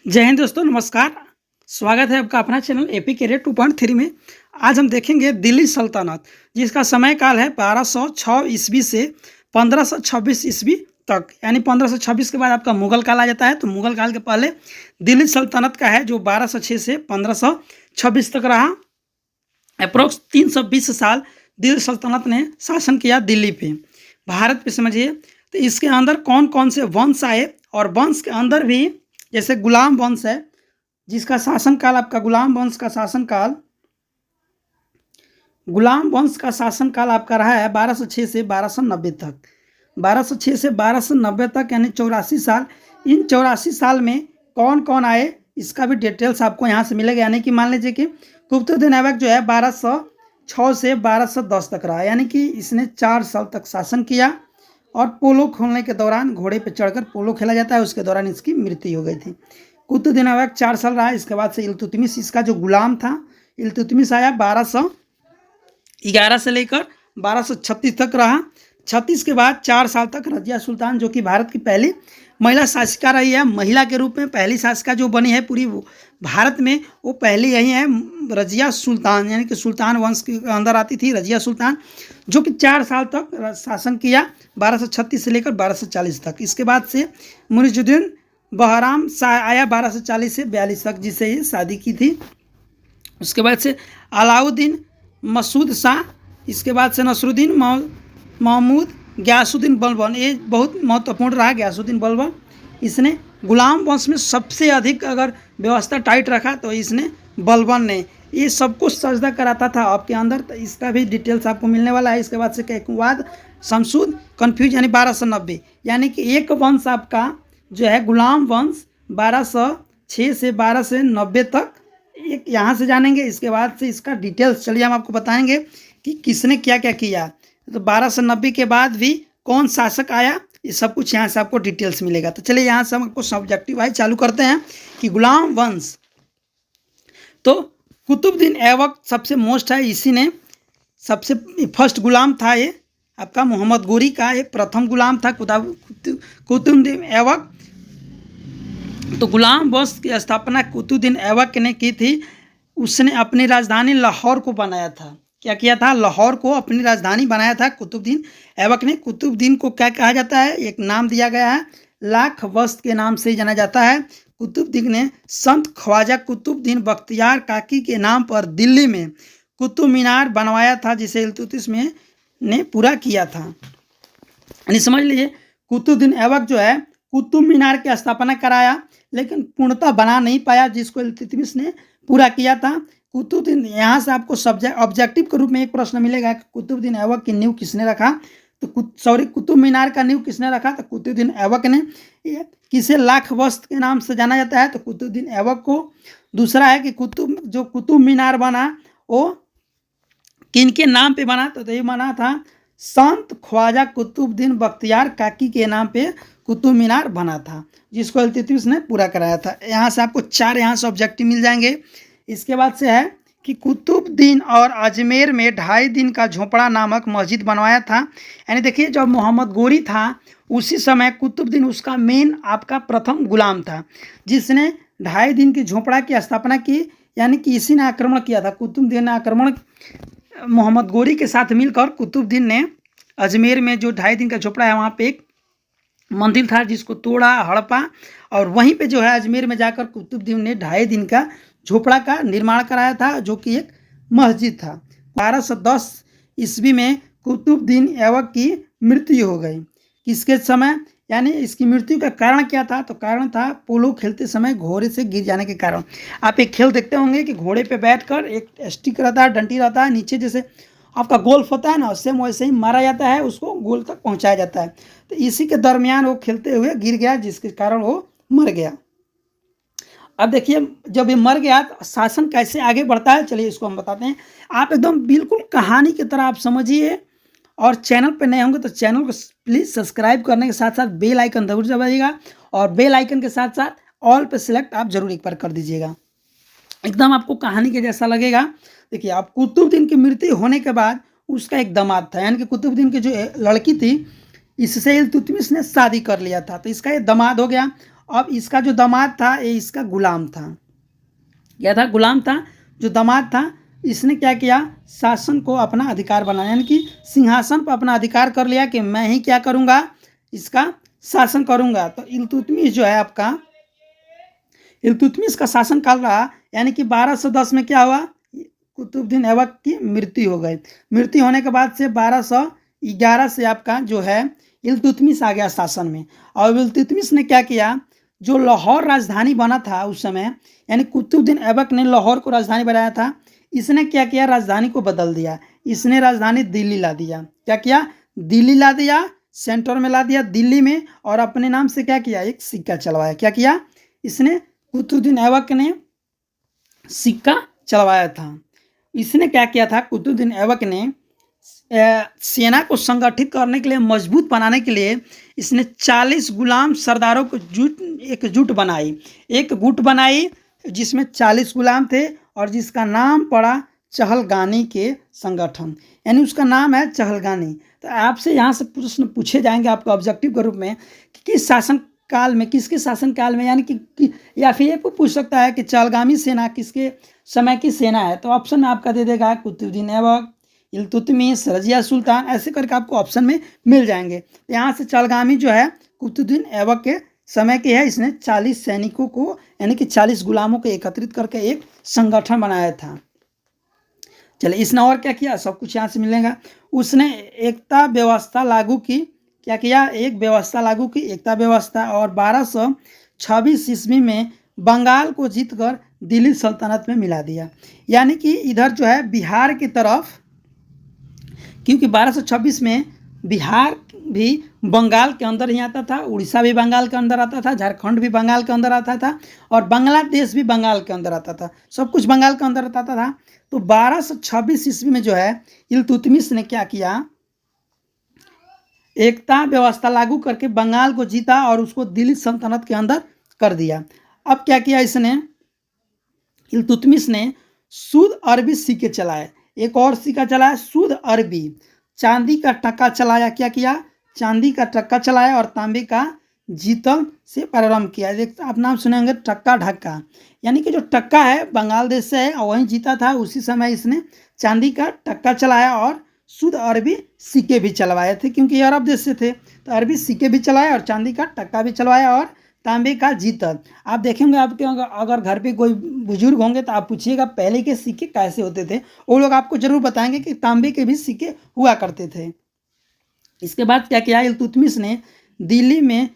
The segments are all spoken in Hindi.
जय हिंद दोस्तों, नमस्कार। स्वागत है आपका अपना चैनल एपी कैरियर 2.3 में। आज हम देखेंगे दिल्ली सल्तनत, जिसका समय काल है 1206 ईस्वी से 1526 ईस्वी तक। यानी 1526 के बाद आपका मुगल काल आ जाता है। तो मुगल काल के पहले दिल्ली सल्तनत का है, जो 1206 से 1526 तक रहा। अप्रोक्स 320 साल दिल्ली सल्तनत ने शासन किया दिल्ली पे, भारत पे, समझिए। तो इसके अंदर कौन कौन से वंश आए, और वंश के अंदर भी जैसे गुलाम वंश है, जिसका शासनकाल आपका गुलाम वंश का शासनकाल आपका रहा है 1206 से 1290 तक। 1206 से 1290 तक यानी 84 साल। इन 84 साल में कौन कौन आए, इसका भी डिटेल्स आपको यहाँ से मिलेगा। यानी कि मान लीजिए कि कुतुबुद्दीन ऐबक जो है 1206 से 1210 तक रहा, यानी कि इसने 4 साल तक शासन किया। और पोलो खेलने के दौरान, घोड़े पर चढ़कर पोलो खेला जाता है, उसके दौरान इसकी मृत्यु हो गई थी। कुतुबुद्दीन ऐबक 4 साल रहा। इसके बाद से इल्तुतमिश इसका जो गुलाम था, इल्तुतमिश आया 1211 से लेकर 1236 तक रहा। 36 के बाद 4 साल तक रजिया सुल्तान, जो कि भारत की पहली महिला शासिका रही है, महिला के रूप में पहली शासिका जो बनी है पूरी भारत में, वो पहली यही है, रजिया सुल्तान। यानी कि सुल्तान वंश के अंदर आती थी रजिया सुल्तान, जो कि 4 साल तक शासन किया, 1236 से लेकर 1240 तक। इसके बाद से मुइजुद्दीन बहराम शाह आया 1240 से 42 तक, जिससे ये शादी की थी। उसके बाद से अलाउद्दीन मसूद शाह, इसके बाद से नसरुद्दीन महमूद, गयासुद्दीन बलबन, ये बहुत महत्वपूर्ण रहा गयासुद्दीन बलबन। इसने गुलाम वंश में सबसे अधिक अगर व्यवस्था टाइट रखा तो इसने बलबन ने, ये सब कुछ सजदा कराता था आपके अंदर। तो इसका भी डिटेल्स आपको मिलने वाला है। इसके बाद से कैकुवाद शमसूद कन्फ्यूज यानी 1290, यानी कि एक वंश आपका जो है गुलाम वंश 1206 से 1290 तक, एक यहाँ से जानेंगे। इसके बाद से इसका डिटेल्स चलिए हम आपको बताएंगे कि किसने क्या क्या किया। तो 1290 के बाद भी कौन शासक आया, ये सब कुछ यहाँ से आपको डिटेल्स मिलेगा। तो चलिए यहाँ से हम आपको सब्जेक्टिव वाइज चालू करते हैं कि गुलाम वंश। तो कुतुबुद्दीन ऐबक सबसे मोस्ट है, इसी ने सबसे फर्स्ट गुलाम था। ये आपका मोहम्मद गोरी का ये प्रथम गुलाम था कुतुबुद्दीन ऐबक। तो गुलाम वंश की स्थापना कुतुबुद्दीन ऐबक ने की थी। उसने अपनी राजधानी लाहौर को बनाया था। क्या किया था? लाहौर को अपनी राजधानी बनाया था कुतुबुद्दीन ऐबक ने। कुतुबुद्दीन को क्या कहा जाता है? एक नाम दिया गया है, लाख वस्त के नाम से जाना जाता है। कुतुबुद्दीन ने संत ख्वाजा कुतुबुद्दीन बख्तियार काकी के नाम पर दिल्ली में कुतुब मीनार बनवाया था, जिसे इल्तुतमिश ने पूरा किया था। यानी समझ लीजिए, कुतुबुद्दीन ऐबक जो है कुतुब मीनार की स्थापना कराया, लेकिन पूर्णतः बना नहीं पाया, जिसको इल्तुतमिश ने पूरा किया था। कुतुबुद्दीन, यहाँ से आपको ऑब्जेक्टिव के रूप में एक प्रश्न मिलेगा कि कुतुबुद्दीन ऐबक की नींव किसने रखा। तो कुतुब मीनार का नींव किसने रखा? तो कुतुबुद्दीन ऐबक ने। किसे लाख वस्त के नाम से जाना जाता है? तो कुतुबुद्दीन ऐबक को। दूसरा है कि कुतुब मीनार बना वो किनके नाम पे बना? तो ये बना था संत ख्वाजा कुतुबुद्दीन बख्तियार काकी के नाम पे कुतुब मीनार बना था, जिसको इल्तुतमिश ने पूरा कराया था। यहाँ से आपको 4 यहाँ से ऑब्जेक्टिव मिल जाएंगे। इसके बाद से है कि कुतुबुद्दीन और अजमेर में 2.5 दिन का झोपड़ा नामक मस्जिद बनवाया था। यानी देखिए, जब मोहम्मद गोरी था उसी समय कुतुबुद्दीन उसका मेन आपका प्रथम गुलाम था, जिसने 2.5 दिन की झोपड़ा की स्थापना की। यानी कि इसी ने आक्रमण किया था। कुतुबुद्दीन ने आक्रमण मोहम्मद गोरी के साथ मिलकर कुतुबुद्दीन ने अजमेर में जो 2.5 दिन का झोपड़ा है, वहाँ पे एक मंदिर था जिसको तोड़ा, हड़पा, और वहीं पे जो है अजमेर में जाकर कुतुबुद्दीन ने 2.5 दिन का झोपड़ा का निर्माण कराया था, जो कि एक मस्जिद था। 1210 ईस्वी में कुतुबुद्दीन ऐबक की मृत्यु हो गई। किसके समय? यानी इसकी मृत्यु का कारण क्या था? तो कारण था पोलो खेलते समय घोड़े से गिर जाने के कारण। आप एक खेल देखते होंगे कि घोड़े पे बैठकर एक स्टिक रहता है, डंटी रहता है, नीचे जैसे आपका गोल्फ होता है ना, सेम वैसे ही मारा जाता है, उसको गोल तक पहुंचाया जाता है। तो इसी के दरमियान वो खेलते हुए गिर गया, जिसके कारण वो मर गया। अब देखिए, जब ये मर गया तो शासन कैसे आगे बढ़ता है, चलिए इसको हम बताते हैं। आप एकदम बिल्कुल कहानी की तरह आप समझिए, और चैनल पे नए होंगे तो चैनल को प्लीज़ सब्सक्राइब करने के साथ साथ बेल आइकन जरूर दबाइएगा, और बेल आइकन के साथ साथ ऑल पे सिलेक्ट आप जरूर एक बार कर दीजिएगा। एकदम आपको कहानी के जैसा लगेगा। देखिए, आप कुतुबुद्दीन की मृत्यु होने के बाद उसका एक दामाद था, यानी कि कुतुबुद्दीन की जो लड़की थी, इससे इल्तुतमिश ने शादी कर लिया था। तो इसका ये दामाद हो गया। अब इसका जो दामाद था ये इसका गुलाम था। क्या था? गुलाम था। जो दामाद था इसने क्या किया? शासन को अपना अधिकार बनाया, यानी कि सिंहासन पर अपना अधिकार कर लिया कि मैं ही क्या करूँगा? इसका शासन करूँगा। तो इल्तुतमिश जो है आपका, इल्तुतमिश का शासन काल रहा, यानी कि 1210 में क्या हुआ? कुतुबुद्दीन ऐबक की मृत्यु हो गई। मृत्यु होने के बाद से 1211 से आपका जो है इल्तुतमिश आ गया शासन में। और इल्तुतमिश ने क्या किया? जो लाहौर राजधानी बना था उस समय, यानी कुतुबुद्दीन ऐबक ने लाहौर को राजधानी बनाया था, इसने क्या किया? राजधानी को बदल दिया। इसने राजधानी दिल्ली ला दिया। क्या किया? दिल्ली ला दिया, सेंटर में ला दिया दिल्ली में, और अपने नाम से क्या किया? एक सिक्का चलवाया। क्या किया? इसने कुतुबुद्दीन ऐबक ने सिक्का चलवाया था। इसने क्या किया था? कुतुबुद्दीन ऐबक ने सेना को संगठित करने के लिए, मजबूत बनाने के लिए इसने 40 गुलाम सरदारों को एक गुट बनाई जिसमें 40 गुलाम थे, और जिसका नाम पड़ा चहलगानी के संगठन, यानी उसका नाम है चहलगानी। तो आपसे यहाँ से प्रश्न पूछे जाएंगे आपको ऑब्जेक्टिव के रूप में कि किस शासन काल में, किसके शासन काल में, यानी कि या फिर ये पूछ सकता है कि चहलगामी सेना किसके समय की सेना है। तो ऑप्शन में आपका दे देगा कुतुबुद्दीन ऐबक, इल्तुतमिश, रजिया सुल्तान, ऐसे करके आपको ऑप्शन में मिल जाएंगे। तो यहाँ से चहलगामी जो है कुतुबुद्दीन ऐबक के समय की है। इसने 40 सैनिकों को, यानी कि 40 गुलामों को एकत्रित करके एक संगठन बनाया था। चलिए, इसने और क्या किया? सब कुछ यहाँ से मिलेगा। उसने एकता व्यवस्था लागू की। क्या किया? एक व्यवस्था लागू की, एकता व्यवस्था। और 1226 ईस्वी में बंगाल को जीतकर दिल्ली सल्तनत में मिला दिया। यानी कि इधर जो है बिहार की तरफ, क्योंकि 1226 में बिहार भी बंगाल के अंदर ही आता था, उड़ीसा भी बंगाल के अंदर आता था, झारखंड भी बंगाल के अंदर आता था, और बांग्लादेश भी बंगाल के अंदर आता था, सब कुछ बंगाल के अंदर आता था। तो 1226 ईस्वी में जो है इल्तुतमिश ने क्या किया? एकता व्यवस्था लागू करके बंगाल को जीता और उसको दिल्ली सल्तनत के अंदर कर दिया। अब क्या किया इसने? इल्तुतमिश ने शुद्ध अरबी सिक्के चलाए। एक और सिक्का चलाया शुद्ध अरबी, चांदी का टक्का चलाया। क्या किया? चांदी का टक्का चलाया, और तांबे का जीतल से प्रारंभ किया। आप नाम सुनेंगे टक्का ढक्का, यानी कि जो टक्का है बंगाल देश से है और वहीं जीता था। उसी समय इसने चांदी का टक्का चलाया और शुद्ध अरबी सिक्के भी चलवाए थे, क्योंकि ये अरब देश से थे। तो अरबी सिक्के भी चलाए और चांदी का टक्का भी चलवाया और तांबे का जीतल। आप देखेंगे, आपके अगर घर पे कोई बुजुर्ग होंगे तो आप पूछिएगा पहले के सिक्के कैसे होते थे, वो लोग आपको जरूर बताएंगे कि तांबे के भी सिक्के हुआ करते थे। इसके बाद क्या किया? इल्तुतमिश ने दिल्ली में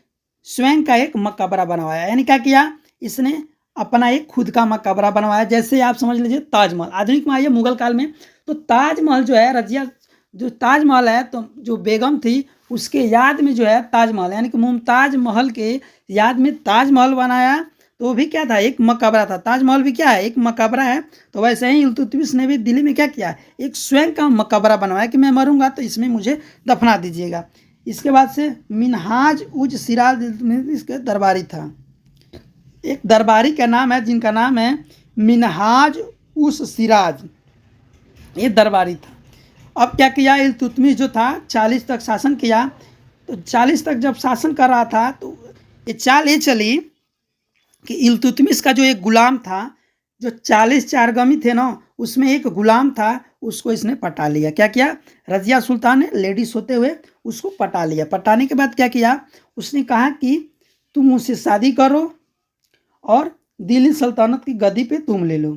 स्वयं का एक मकबरा बनवाया। यानी क्या किया? इसने अपना एक खुद का मकबरा बनवाया। जैसे आप समझ लीजिए ताजमहल, आधुनिक में आइए मुगल काल में, तो ताजमहल जो है, रजिया जो ताजमहल है, तो जो बेगम थी उसके याद में जो है ताजमहल, यानी कि मुमताज महल के याद में ताजमहल बनाया। तो वो भी क्या था? एक मकबरा था। ताजमहल भी क्या है? एक मकबरा है। तो वैसे ही इल्तुतमिश ने भी दिल्ली में क्या किया? एक स्वयं का मकबरा बनवाया कि मैं मरूंगा तो इसमें मुझे दफना दीजिएगा। इसके बाद से मिनहाज उज सिराज इसके दरबारी था। एक दरबारी का नाम है जिनका नाम है मिनहाज उस सिराज, ये दरबारी था। अब क्या किया? इल्तुतमिश जो था 40 तक शासन किया। तो 40 तक जब शासन कर रहा था तो ये चाल ये चली कि इल्तुतमिश का जो एक गुलाम था, जो 40 चारगमी थे ना, उसमें एक गुलाम था, उसको इसने पटा लिया। क्या किया? रजिया सुल्तान ने लेडीज होते हुए उसको पटा लिया। पटाने के बाद क्या किया? उसने कहा कि तुम मुझसे शादी करो और दिल्ली सल्तनत की गद्दी पे तुम ले लो।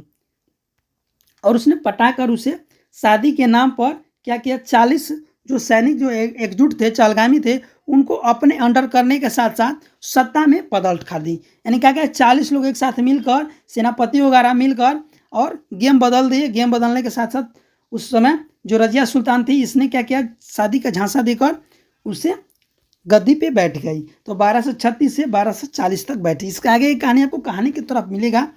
और उसने पटाकर उसे शादी के नाम पर क्या किया? 40 जो सैनिक जो एकजुट थे, चहलगामी थे, उनको अपने अंडर करने के साथ साथ सत्ता में पलट खा दी। यानी क्या क्या 40 लोग एक साथ मिलकर, सेनापति वगैरह मिलकर, और गेम बदल दिए। गेम बदलने के साथ साथ उस समय जो रजिया सुल्तान थी, इसने क्या किया? शादी का झांसा देकर उसे गद्दी पे बैठ गई। तो 1236 से 1240 तक बैठी। इसके आगे एक कहानी आपको कहानी की तरफ मिलेगा,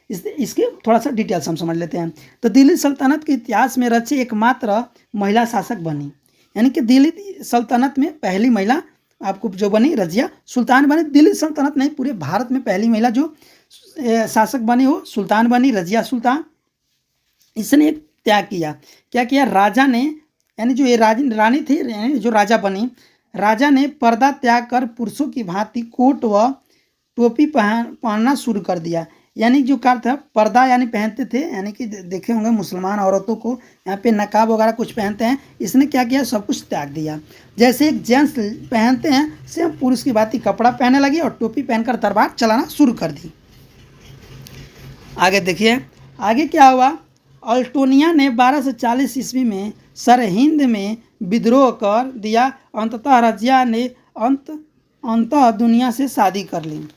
इसके थोड़ा सा डिटेल्स हम समझ लेते हैं। तो दिल्ली सल्तनत के इतिहास में रची एकमात्र महिला शासक बनी, यानी कि दिल्ली सल्तनत में पहली महिला आपको जो बनी रजिया सुल्तान बनी। दिल्ली सल्तनत नहीं, पूरे भारत में पहली महिला जो शासक बनी वो सुल्तान बनी, रजिया सुल्तान। इसने एक त्याग किया। क्या किया? राजा ने, यानी जो ये रानी थी, यानी जो राजा बनी, राजा ने पर्दा त्याग कर पुरुषों की भांति कोट व टोपी पहनना शुरू कर दिया। यानी जो क्या था, पर्दा यानी पहनते थे, यानी कि देखे होंगे मुसलमान औरतों को यहाँ पे नकाब वगैरह कुछ पहनते हैं, इसने क्या किया, सब कुछ त्याग दिया। जैसे एक जेंट्स पहनते हैं सेम पुरुष की भांति कपड़ा पहनने लगी और टोपी पहनकर तलवार चलाना शुरू कर दी। आगे देखिए आगे क्या हुआ। अल्टोनिया ने 1240 ईस्वी में सरहिंद में विद्रोह कर दिया। अंततः रजिया ने अंतः दुनिया से शादी कर ली।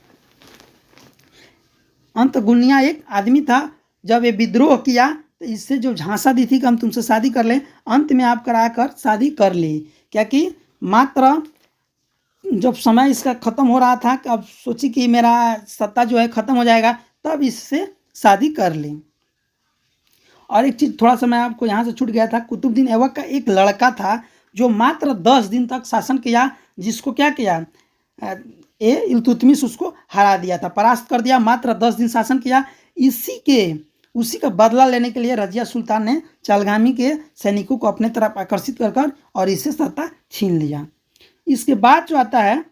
अंत गुनिया एक आदमी था, जब ये विद्रोह किया तो इससे जो झांसा दी थी कि हम तुमसे शादी कर लें, अंत में आप कराकर शादी कर ली। क्या कि मात्र जब समय इसका ख़त्म हो रहा था, अब सोची कि मेरा सत्ता जो है ख़त्म हो जाएगा, तब इससे शादी कर ली। और एक चीज़ थोड़ा सा मैं आपको यहाँ से छूट गया था, कुतुबुद्दीन ऐबक का एक लड़का था जो मात्र 10 दिन तक शासन किया, जिसको क्या किया, इल्तुतमिश उसको हरा दिया था, परास्त कर दिया। मात्र 10 दिन शासन किया। उसी का बदला लेने के लिए रजिया सुल्तान ने चालगामी के सैनिकों को अपने तरफ आकर्षित कर और इससे सत्ता छीन लिया। इसके बाद जो आता है,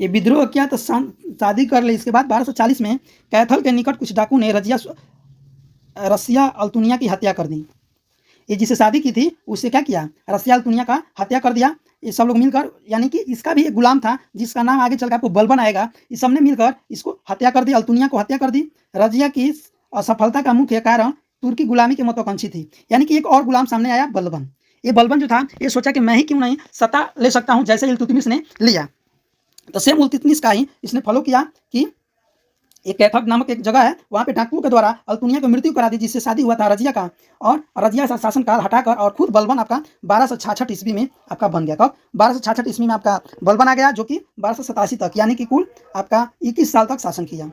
ये विद्रोह किया तो शादी कर ली। इसके बाद 1240 में कैथल के निकट कुछ डाकू ने रसिया अल्तुनिया की हत्या कर दी। ये जिसे शादी की थी उससे क्या किया, रसिया अल्तुनिया का हत्या कर दिया। ये सब लोग मिलकर, यानी कि इसका भी एक गुलाम था जिसका नाम आगे चलकर आपको बलबन आएगा, इस सब ने मिलकर इसको हत्या कर दी, अल्तुनिया को हत्या कर दी। रजिया की असफलता का मुख्य कारण तुर्की गुलामी की महत्वाकांक्षी थी। यानी कि एक और गुलाम सामने आया, बलबन। ये बलबन जो था, ये सोचा कि मैं ही क्यों नहीं सत्ता ले सकता हूँ, जैसे इल्तुतमिश ने लिया। तो सेम इल्तुतमिश का ही इसने फॉलो किया कि एक कैथल नामक एक जगह है, वहाँ पे डाकुओं के द्वारा अल्तुनिया को मृत्यु करा दी, जिससे शादी हुआ था रजिया का। और रजिया का शासनकाल हटाकर और खुद बलबन आपका 1266 ईस्वी में आपका बन गया। कब? 1266 ईस्वी में आपका बलबन आ गया, जो कि 1287 तक, यानी कि कुल आपका 21 साल तक शासन किया।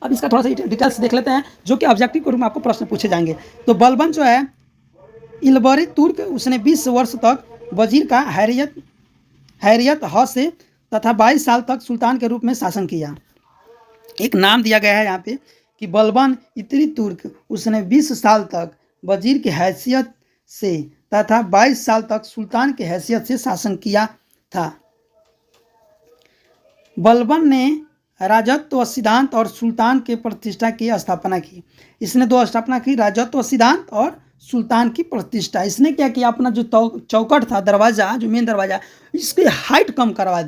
अब इसका थोड़ा सा डिटेल्स देख लेते हैं, जो कि ऑब्जेक्टिव के रूप में आपको प्रश्न पूछे जाएंगे। तो बलबन जो है इल्बरी तुर्क, उसने 20 वर्ष तक वजीर का हैरियत ह से तथा 22 साल तक सुल्तान के रूप में शासन किया। एक नाम दिया गया है यहाँ पे कि बलबन इतरी तुर्क, उसने 20 साल तक वजीर की हैसियत से तथा 22 साल तक सुल्तान की हैसियत से शासन किया था। बलबन ने राजत्व सिद्धांत और सुल्तान के प्रतिष्ठा की स्थापना की। इसने दो स्थापना की, राजत्व सिद्धांत और सुल्तान की प्रतिष्ठा। इसने क्या किया, अपना जो चौकट था, दरवाज़ा, जो मेन दरवाज़ा, इसकी हाइट कम करवा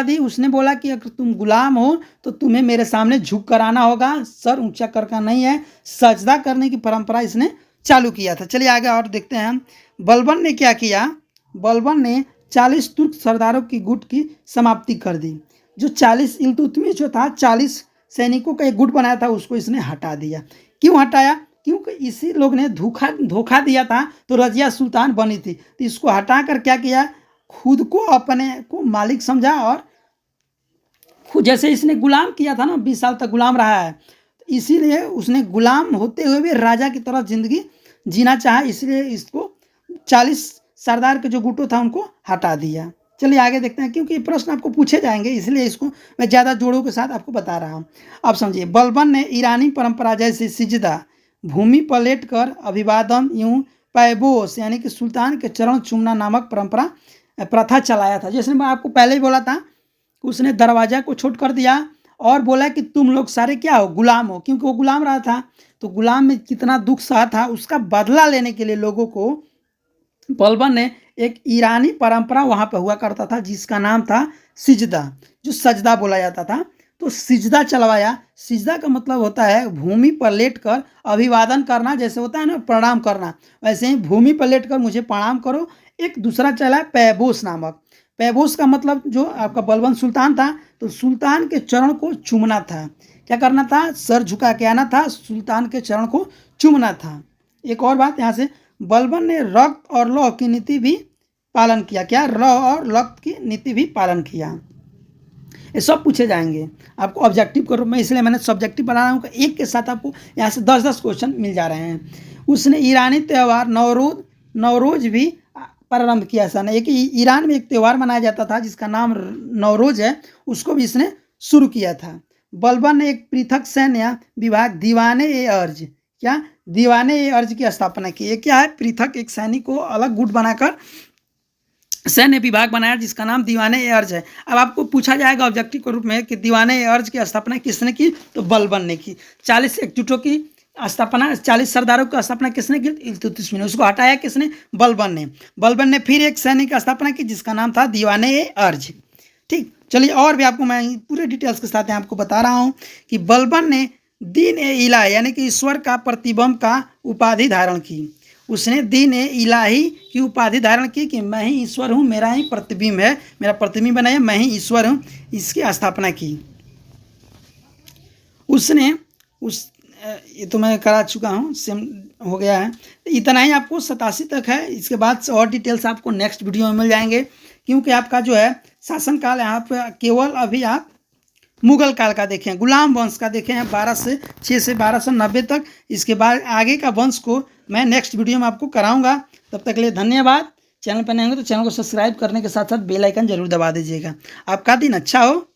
दी। उसने बोला कि अगर तुम गुलाम हो तो तुम्हें मेरे सामने झुक कर आना होगा, सर ऊंचा करके नहीं है। सजदा करने की परंपरा इसने चालू किया था। चलिए आगे और देखते हैं हम। बलबन ने क्या किया, बलबन ने 40 तुर्क सरदारों की गुट की समाप्ति कर दी। जो 40 इल्तुतमिश जो था 40 सैनिकों का एक गुट बनाया था, उसको इसने हटा दिया। क्यों हटाया? क्योंकि इसी लोग ने धोखा दिया था तो रजिया सुल्तान बनी थी। तो इसको हटाकर क्या किया, खुद को अपने को मालिक समझा और खुद, जैसे इसने गुलाम किया था ना, 20 साल तक गुलाम रहा है, इसीलिए उसने गुलाम होते हुए भी राजा की तरह जिंदगी जीना चाहा। इसलिए इसको 40 सरदार के जो गुटों था उनको हटा दिया। चलिए आगे देखते हैं, क्योंकि प्रश्न आपको पूछे जाएंगे, इसलिए इसको मैं ज़्यादा जोड़ों के साथ आपको बता रहा हूँ। अब समझिए, बलबन ने ईरानी परंपरा जैसे सिजदा, भूमि पलट कर अभिवादन, यूं पैबोस यानी कि सुल्तान के चरण चूमना नामक प्रथा चलाया था। जैसे मैं आपको पहले ही बोला था, उसने दरवाजा को छोट कर दिया और बोला कि तुम लोग सारे क्या हो, गुलाम हो। क्योंकि वो गुलाम रहा था, तो गुलाम में कितना दुख सहा था, उसका बदला लेने के लिए लोगों को बलबन ने एक ईरानी परंपरा वहाँ पर हुआ करता था जिसका नाम था सिजदा, जो सजदा बोला जाता था। तो सिजदा चलवाया। सिजदा का मतलब होता है भूमि पर लेटकर अभिवादन करना, जैसे होता है ना प्रणाम करना, वैसे ही भूमि पर लेटकर मुझे प्रणाम करो। एक दूसरा चला पैबोस नामक। पैबोस का मतलब जो आपका बलबन सुल्तान था, तो सुल्तान के चरण को चूमना था। क्या करना था, सर झुका के आना था, सुल्तान के चरण को चूमना था। एक और बात यहाँ से, बलबन ने रक्त और लौ की नीति भी पालन किया। क्या? रौ और रक्त की नीति भी पालन किया। ये सब पूछे जाएंगे आपको ऑब्जेक्टिव के रूप में, इसलिए मैंने सब्जेक्टिव बना रहा हूँ कि एक के साथ आपको यहाँ से 10-10 क्वेश्चन मिल जा रहे हैं। उसने ईरानी त्यौहार नवरोज भी प्रारंभ किया। सन एक ईरान में एक त्यौहार मनाया जाता था जिसका नाम नवरोज है, उसको भी इसने शुरू किया था। बलबन ने एक पृथक सैन्य विभाग दीवाने-ए-अर्ज, क्या? दीवाने-ए-अर्ज की स्थापना की। ये क्या है? पृथक एक सैनिक को अलग गुट बनाकर सैन्य विभाग बनाया जिसका नाम दीवाने ए अर्ज है। अब आपको पूछा जाएगा ऑब्जेक्टिव के रूप में कि दीवाने ए अर्ज की स्थापना किसने की, तो बलबन ने की। 40 एकजुटों की स्थापना, 40 सरदारों की स्थापना किसने की, इल्तुतमिश ने। उसको हटाया किसने, बलबन ने। बलबन ने फिर एक सैनिक की स्थापना की जिसका नाम था दीवाने ए अर्ज। ठीक, चलिए और भी आपको मैं पूरे डिटेल्स के साथ आपको बता रहा हूँ कि बलबन ने दीन ए इलाही यानी कि ईश्वर का प्रतिबिंब का उपाधि धारण की। उसने दीन ए इलाही की उपाधि धारण की कि मैं ही ईश्वर हूँ, मेरा ही प्रतिबिंब है, मेरा प्रतिबिंब बनाया, मैं ही ईश्वर हूँ, इसकी स्थापना की उसने। ये तो मैं करा चुका हूँ, सेम हो गया है। इतना ही आपको 87 तक है। इसके बाद से और डिटेल्स आपको नेक्स्ट वीडियो में मिल जाएंगे, क्योंकि आपका जो है शासनकाल यहाँ पे केवल अभी आप मुगल काल का देखें, गुलाम वंश का देखें हैं 6 से 1290 तक। इसके बाद आगे का वंश को मैं नेक्स्ट वीडियो में आपको कराऊंगा। तब तक के लिए धन्यवाद। चैनल पर नए होंगे तो चैनल को सब्सक्राइब करने के साथ साथ बेल आइकन जरूर दबा दीजिएगा। आपका दिन अच्छा हो।